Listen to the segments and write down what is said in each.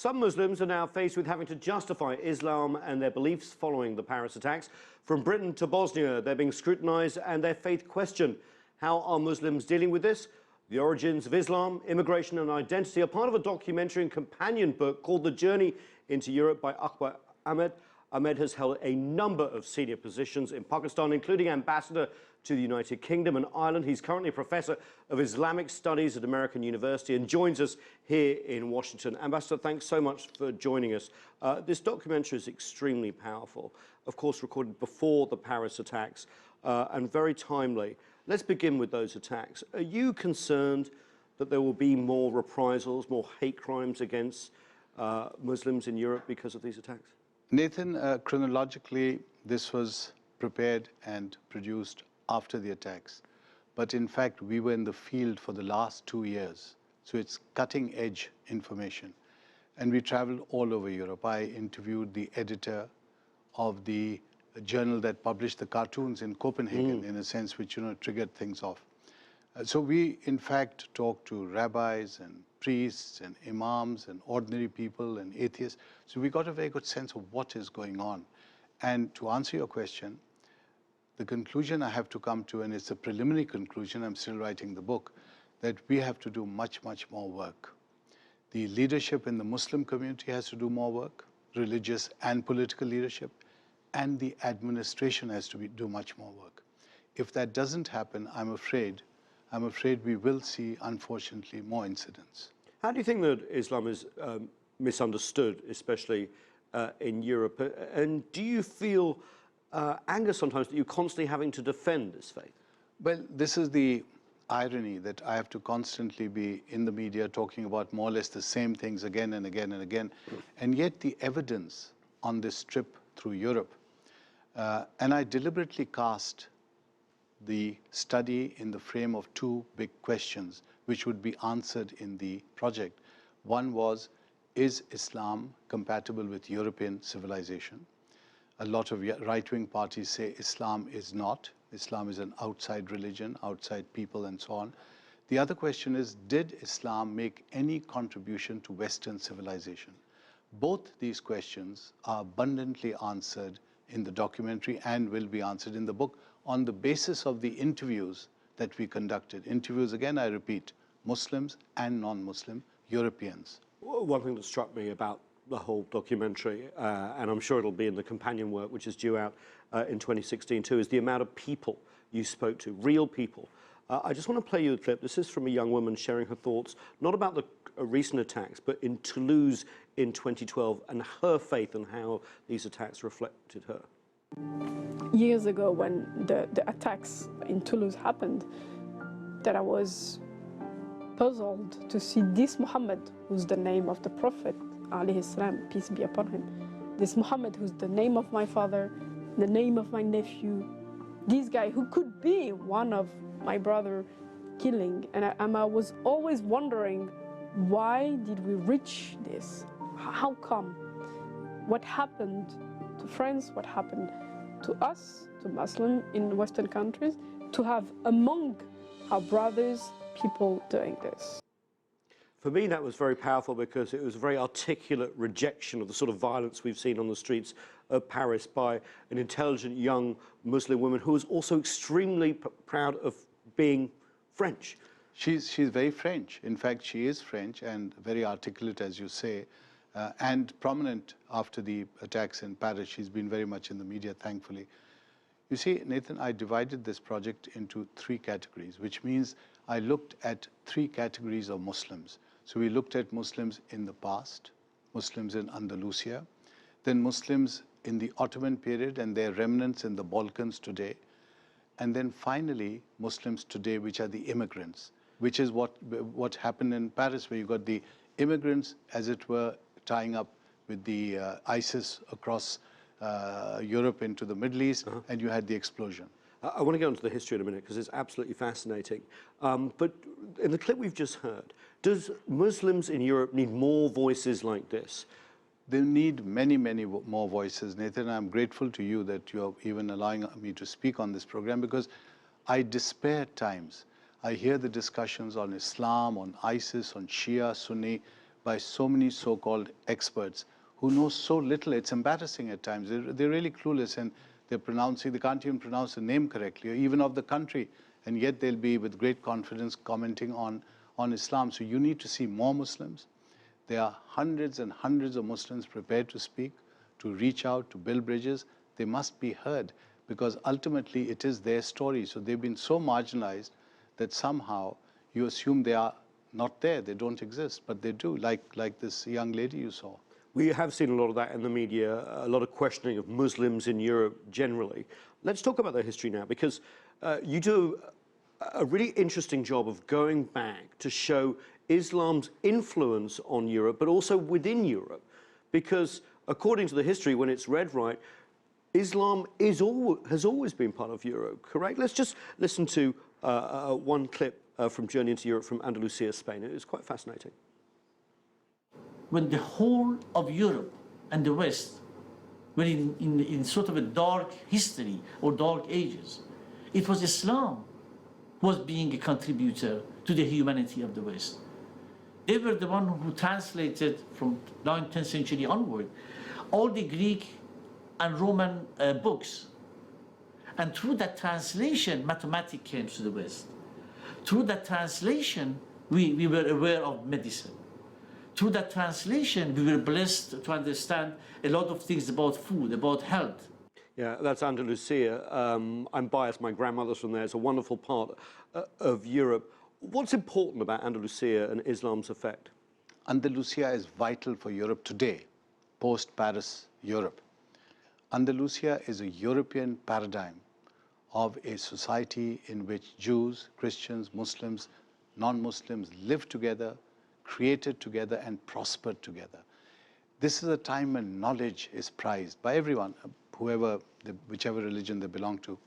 Some Muslims are now faced with having to justify Islam and their beliefs following the Paris attacks. From Britain to Bosnia, they're being scrutinised and their faith questioned. How are Muslims dealing with this? The origins of Islam, immigration and identity are part of a documentary and companion book called The Journey into Europe by Akbar Ahmed. Ahmed has held a number of senior positions in Pakistan, including ambassador to the United Kingdom and Ireland. He's currently a professor of Islamic Studies at American University and joins us here in Washington. Ambassador, thanks so much for joining us. This documentary is extremely powerful, of course recorded before the Paris attacks and very timely. Let's begin with those attacks. Are you concerned that there will be more reprisals, more hate crimes against Muslims in Europe because of these attacks? Nathan, chronologically, this was prepared and produced after the attacks. But in fact, we were in the field for the last 2 years. So it's cutting edge information. And we traveled all over Europe. I interviewed the editor of the journal that published the cartoons in Copenhagen, in a sense, which, triggered things off. So we, in fact, talked to rabbis and priests and imams and ordinary people and atheists. So we got a very good sense of what is going on. And to answer your question, the conclusion I have to come to, and it's a preliminary conclusion, I'm still writing the book, that we have to do much, much more work. The leadership in the Muslim community has to do more work, religious and political leadership, and the administration has to do much more work. If that doesn't happen, I'm afraid we will see, unfortunately, more incidents. How do you think that Islam is misunderstood, especially in Europe? And do you feel anger sometimes that you're constantly having to defend this faith? Well, this is the irony that I have to constantly be in the media talking about more or less the same things again and again and again. And yet the evidence on this trip through Europe, and I deliberately cast the study in the frame of two big questions which would be answered in the project. One was, is Islam compatible with European civilization? A lot of right-wing parties say Islam is not. Islam is an outside religion, outside people and so on. The other question is, did Islam make any contribution to Western civilization? Both these questions are abundantly answered in the documentary and will be answered in the book on the basis of the interviews that we conducted. Interviews, again, I repeat, Muslims and non-Muslim Europeans. One thing that struck me about the whole documentary, and I'm sure it'll be in the companion work, which is due out in 2016 too, is the amount of people you spoke to, real people. I just want to play you a clip. This is from a young woman sharing her thoughts, not about the recent attacks, but in Toulouse in 2012 and her faith and how these attacks reflected her. Years ago, when the attacks in Toulouse happened, that I was puzzled to see this Muhammad, who's the name of the Prophet, alayhi salam, peace be upon him. This Muhammad, who's the name of my father, the name of my nephew, this guy who could be one of my brother killing. And I was always wondering, why did we reach this? How come? What happened to France? What happened to us, to Muslims in Western countries, to have among our brothers people doing this? For me, that was very powerful because it was a very articulate rejection of the sort of violence we've seen on the streets of Paris by an intelligent young Muslim woman who was also extremely proud of being French. She's very French. In fact, she is French and very articulate, as you say, and prominent after the attacks in Paris. She's been very much in the media, thankfully. You see, Nathan, I divided this project into 3 categories, which means I looked at 3 categories of Muslims. So we looked at Muslims in the past, Muslims in Andalusia, then Muslims in the Ottoman period and their remnants in the Balkans today, and then finally Muslims today, which are the immigrants, which is what happened in Paris, where you got the immigrants, as it were, tying up with the ISIS across Europe into the Middle East, and you had the explosion. I want to go into the history in a minute because it's absolutely fascinating. But in the clip we've just heard, does Muslims in Europe need more voices like this? They need many, many more voices, Nathan. I'm grateful to you that you're even allowing me to speak on this program, because I despair at times. I hear the discussions on Islam, on ISIS, on Shia, Sunni, by so many so-called experts who know so little. It's embarrassing at times. They're really clueless, and they can't even pronounce the name correctly, or even of the country, and yet they'll be with great confidence commenting on Islam. So you need to see more Muslims. There are hundreds and hundreds of Muslims prepared to speak, to reach out, to build bridges. They must be heard, because ultimately it is their story. So they've been so marginalized that somehow you assume they are not there, they don't exist, but they do, like this young lady you saw. We have seen a lot of that in the media, a lot of questioning of Muslims in Europe generally. Let's talk about their history now, because you do a really interesting job of going back to show Islam's influence on Europe, but also within Europe. Because according to the history, when it's read right, Islam has always been part of Europe, correct? Let's just listen to one clip from Journey into Europe from Andalusia, Spain. It was quite fascinating. When the whole of Europe and the West were in sort of a dark history or dark ages, it was Islam who was being a contributor to the humanity of the West. They were the one who translated from 9th, 10th century onward all the Greek and Roman books. And through that translation, mathematics came to the West. Through that translation, we were aware of medicine. Through that translation, we were blessed to understand a lot of things about food, about health. Yeah, that's Andalusia. I'm biased, my grandmother's from there. It's a wonderful part of Europe. What's important about Andalusia and Islam's effect? Andalusia is vital for Europe today, post-Paris Europe. Andalusia is a European paradigm of a society in which Jews, Christians, Muslims, non-Muslims live together, created together, and prospered together. This is a time when knowledge is prized by everyone, whichever religion they belong to.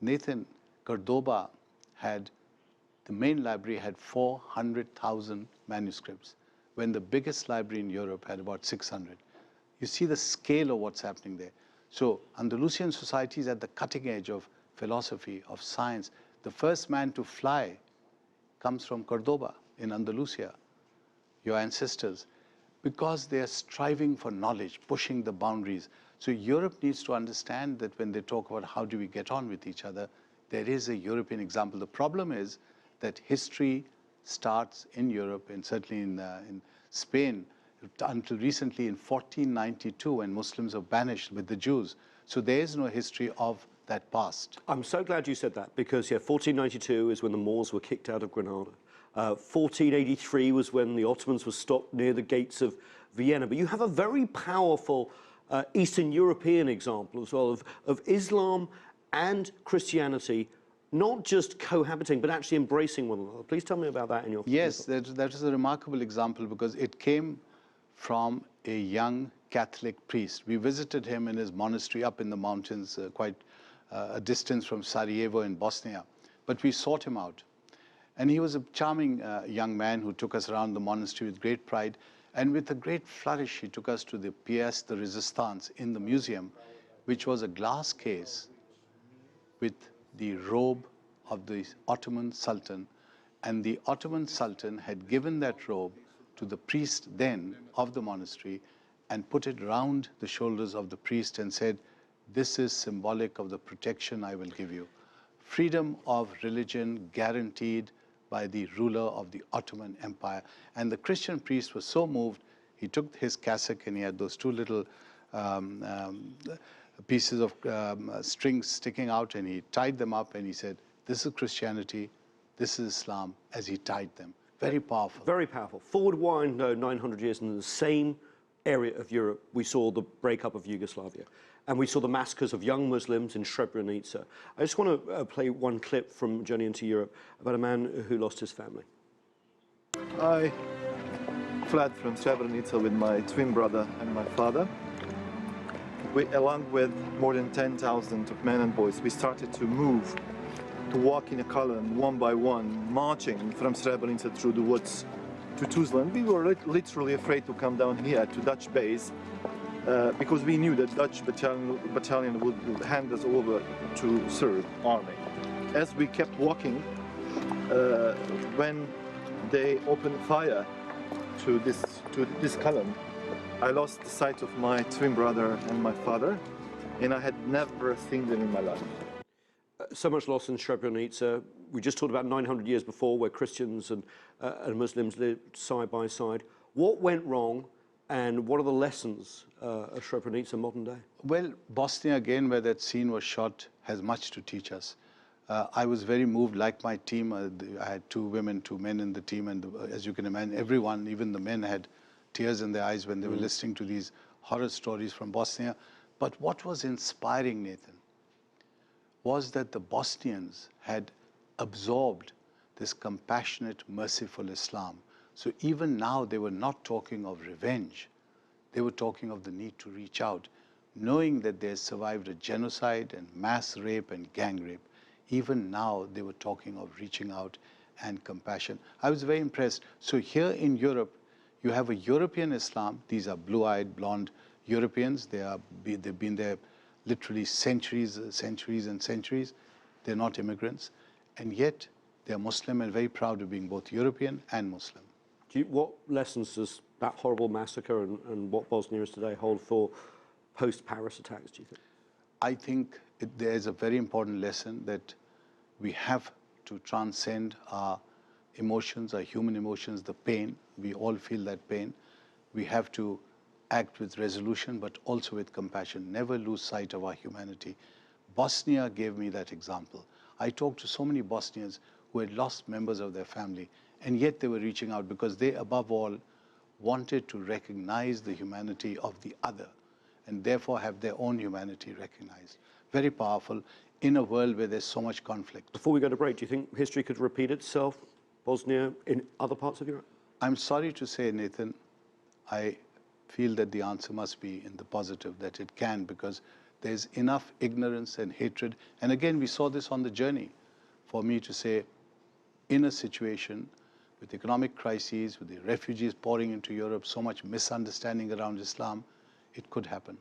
Nathan, Cordoba the main library had 400,000 manuscripts, when the biggest library in Europe had about 600. You see the scale of what's happening there. So Andalusian society is at the cutting edge of philosophy, of science. The first man to fly comes from Cordoba in Andalusia, your ancestors, because they are striving for knowledge, pushing the boundaries. So Europe needs to understand that when they talk about how do we get on with each other, there is a European example. The problem is that history starts in Europe, and certainly in Spain, until recently in 1492, when Muslims were banished with the Jews. So there is no history of that past. I'm so glad you said that, because 1492 is when the Moors were kicked out of Granada. 1483 was when the Ottomans were stopped near the gates of Vienna. But you have a very powerful Eastern European example as well of Islam and Christianity not just cohabiting, but actually embracing one another. Please tell me about that in your... Yes, that is a remarkable example, because it came from a young Catholic priest. We visited him in his monastery up in the mountains, quite a distance from Sarajevo in Bosnia. But we sought him out. And he was a charming young man who took us around the monastery with great pride. And with a great flourish, he took us to the Pièce de Résistance in the museum, which was a glass case with the robe of the Ottoman Sultan. And the Ottoman Sultan had given that robe to the priest then of the monastery and put it round the shoulders of the priest and said, "This is symbolic of the protection I will give you. Freedom of religion guaranteed by the ruler of the Ottoman Empire." And the Christian priest was so moved, he took his cassock and he had those two little pieces of strings sticking out, and he tied them up and he said, "This is Christianity, this is Islam," as he tied them. Very powerful. Very powerful. Forward wind 900 years in the same area of Europe, we saw the breakup of Yugoslavia. And we saw the massacres of young Muslims in Srebrenica. I just want to play one clip from Journey into Europe about a man who lost his family. I fled from Srebrenica with my twin brother and my father. Along with more than 10,000 of men and boys, we started to move, to walk in a column, one by one, marching from Srebrenica through the woods to Tuzla. We were literally afraid to come down here to Dutch base, because we knew that Dutch battalion would hand us over to Serb army. As we kept walking, when they opened fire to this to this column, I lost the sight of my twin brother and my father, and I had never seen them in my life. So much loss in Srebrenica. We just talked about 900 years before, where Christians and Muslims lived side by side. What went wrong, and what are the lessons of Srebrenica modern day? Well, Bosnia, again, where that scene was shot, has much to teach us. I was very moved, like my team. I had 2 women, 2 men in the team, and as you can imagine, everyone, even the men, had tears in their eyes when they were listening to these horror stories from Bosnia. But what was inspiring, Nathan, was that the Bosnians had absorbed this compassionate, merciful Islam. So even now, they were not talking of revenge. They were talking of the need to reach out, knowing that they had survived a genocide and mass rape and gang rape. Even now, they were talking of reaching out and compassion. I was very impressed. So here in Europe, you have a European Islam. These are blue-eyed, blonde Europeans. They've been there literally centuries and centuries. They're not immigrants. And yet, they're Muslim and very proud of being both European and Muslim. What lessons does that horrible massacre and what Bosnia is today hold for post-Paris attacks, do you think? I think there's a very important lesson that we have to transcend our emotions, our human emotions, the pain. We all feel that pain. We have to act with resolution, but also with compassion. Never lose sight of our humanity. Bosnia gave me that example. I talked to so many Bosnians who had lost members of their family, and yet they were reaching out because they, above all, wanted to recognize the humanity of the other and therefore have their own humanity recognized. Very powerful in a world where there's so much conflict. Before we go to break, do you think history could repeat itself, Bosnia, in other parts of Europe? I'm sorry to say, Nathan, I feel that the answer must be in the positive, that it can, because there's enough ignorance and hatred. And again, we saw this on the journey. For me to say, in a situation with economic crises, with the refugees pouring into Europe, so much misunderstanding around Islam, it could happen.